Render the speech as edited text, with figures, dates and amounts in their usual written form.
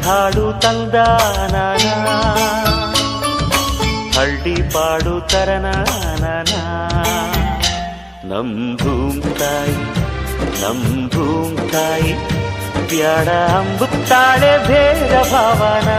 ಹಾಡು ತಂದಾನ ಹಳ್ಳಿ ಪಾಡು ತರನಾನ ನಮ್ ಭೂಮ್ ತಾಯಿ ಬ್ಯಾಡ ಅಂಬುತ್ತಾಳೆ ಭೇದ ಭಾವನಾ